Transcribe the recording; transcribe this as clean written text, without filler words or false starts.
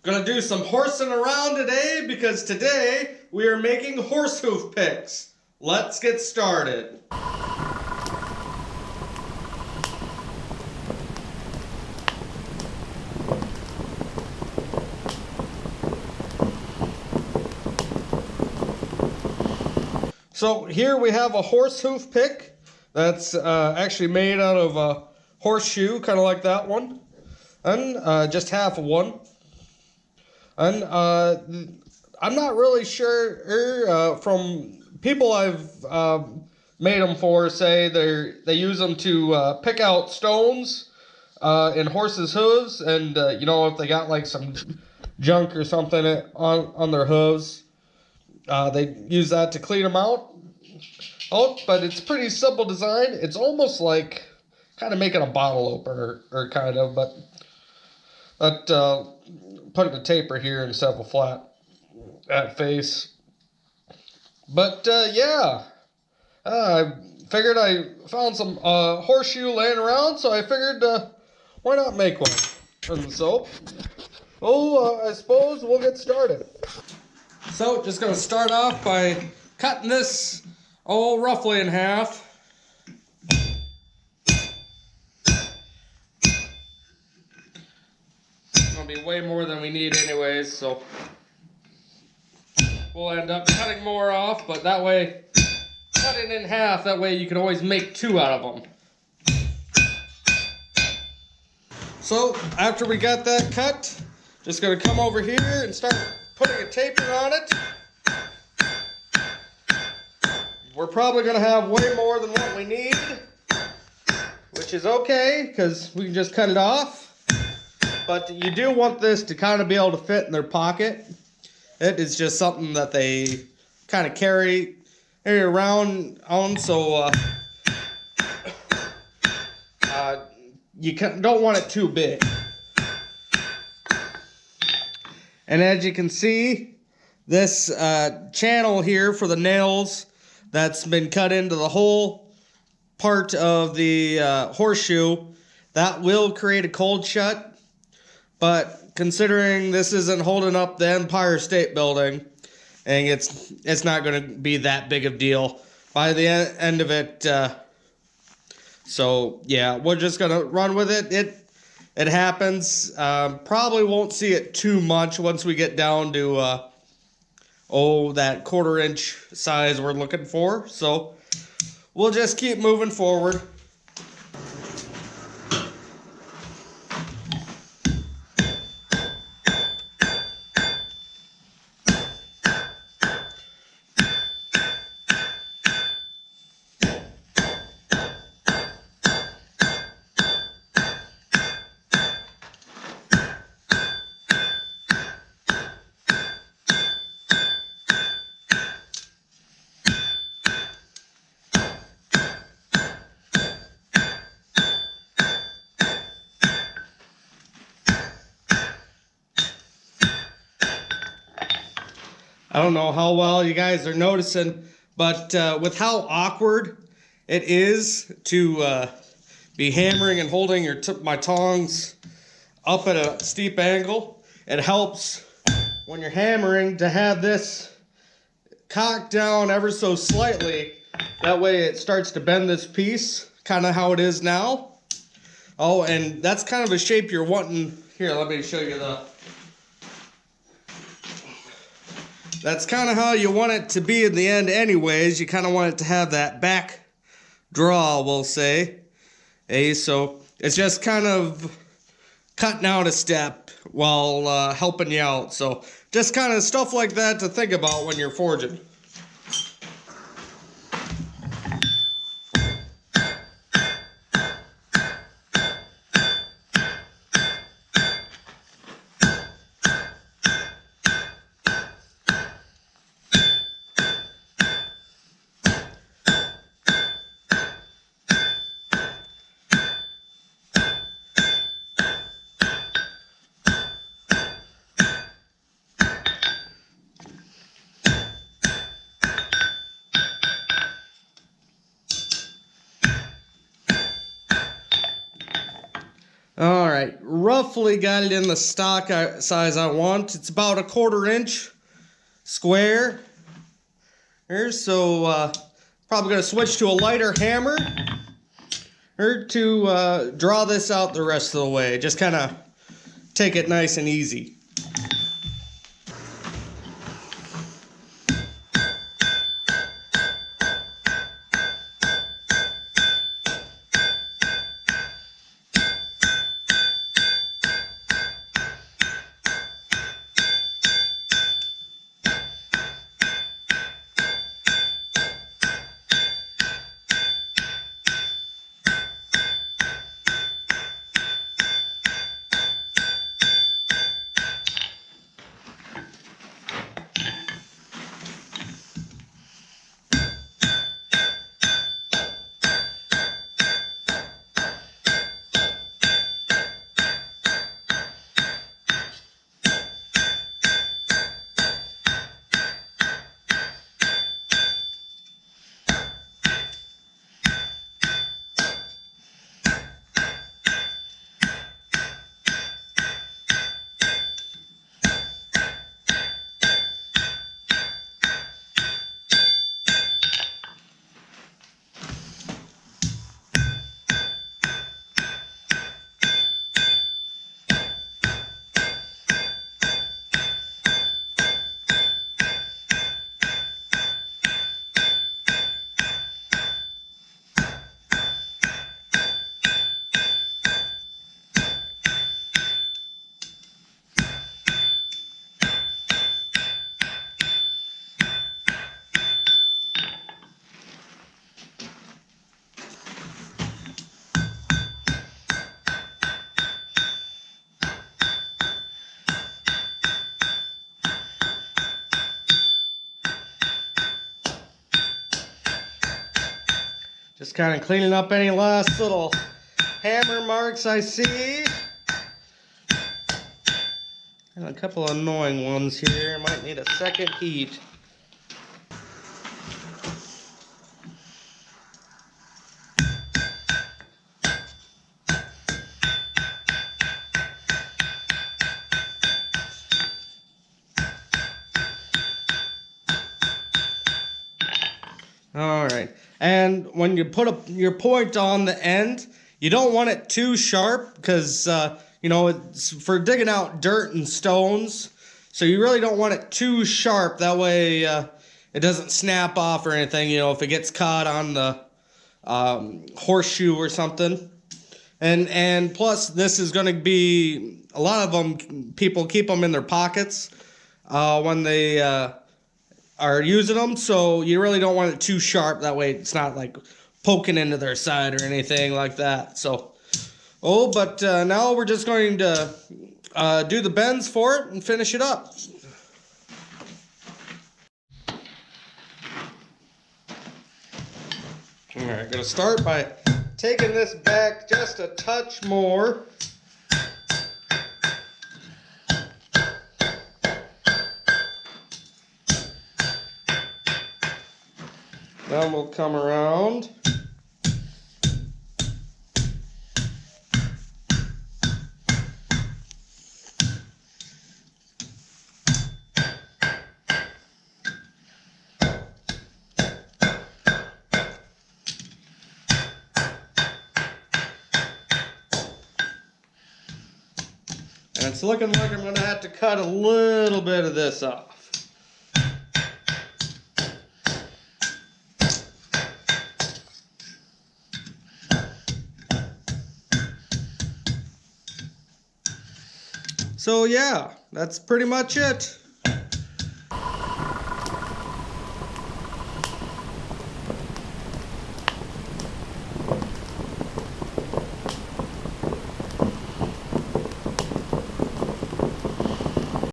Gonna do some horsing around today because today we are making horse hoof picks. Let's get started. So here we have a horse hoof pick that's actually made out of a horseshoe, kind of like that one, and just half of one. And I'm not really sure from people I've made them for, say they use them to pick out stones in horses' hooves, and you know, if they got like some junk or something on their hooves, they use that to clean them out. Oh, but it's pretty simple design. It's almost like kind of making a bottle opener, or kind of, but putting a taper here instead of a flat at face. But yeah, I figured I found some horseshoe laying around, so I figured why not make one? And so, I suppose we'll get started. So just gonna start off by cutting this roughly in half. Gonna be way more than we need anyways, so we'll end up cutting more off, but that way, cut it in half, that way you can always make two out of them. So after we got that cut, just gonna come over here and start putting a taper on it. We're probably gonna have way more than what we need, which is okay, because we can just cut it off. But you do want this to kind of be able to fit in their pocket. It is just something that they kind of carry around on, so you don't want it too big. And as you can see, this channel here for the nails that's been cut into the whole part of the horseshoe, that will create a cold shut. But considering this isn't holding up the Empire State Building, and it's not going to be that big of a deal by the end of it. So yeah, we're just going to run with it. It happens. Probably won't see it too much once we get down to that 1/4 inch size we're looking for. So we'll just keep moving forward. I don't know how well you guys are noticing, but with how awkward it is to be hammering and holding my tongs up at a steep angle, it helps when you're hammering to have this cocked down ever so slightly. That way it starts to bend this piece, kind of how it is now. Oh, and that's kind of a shape you're wanting. Here, let me show you That's kind of how you want it to be in the end anyways. You kind of want it to have that back draw, we'll say. So it's just kind of cutting out a step while helping you out. So just kind of stuff like that to think about when you're forging. Alright, roughly got it in the stock size I want. It's about a 1/4 inch square. So probably going to switch to a lighter hammer to draw this out the rest of the way. Just kind of take it nice and easy. Just kind of cleaning up any last little hammer marks I see. And a couple of annoying ones here. Might need a second heat. Alright, and when you put your point on the end, you don't want it too sharp because, you know, it's for digging out dirt and stones. So you really don't want it too sharp. That way it doesn't snap off or anything, you know, if it gets caught on the horseshoe or something. And plus, this is going to be, a lot of them, people keep them in their pockets when they are using them, so you really don't want it too sharp. That way it's not like poking into their side or anything like that. So, but now we're just going to do the bends for it and finish it up. Alright, gonna start by taking this back just a touch more. Then we'll come around. And it's looking like I'm going to have to cut a little bit of this off. So yeah, that's pretty much it.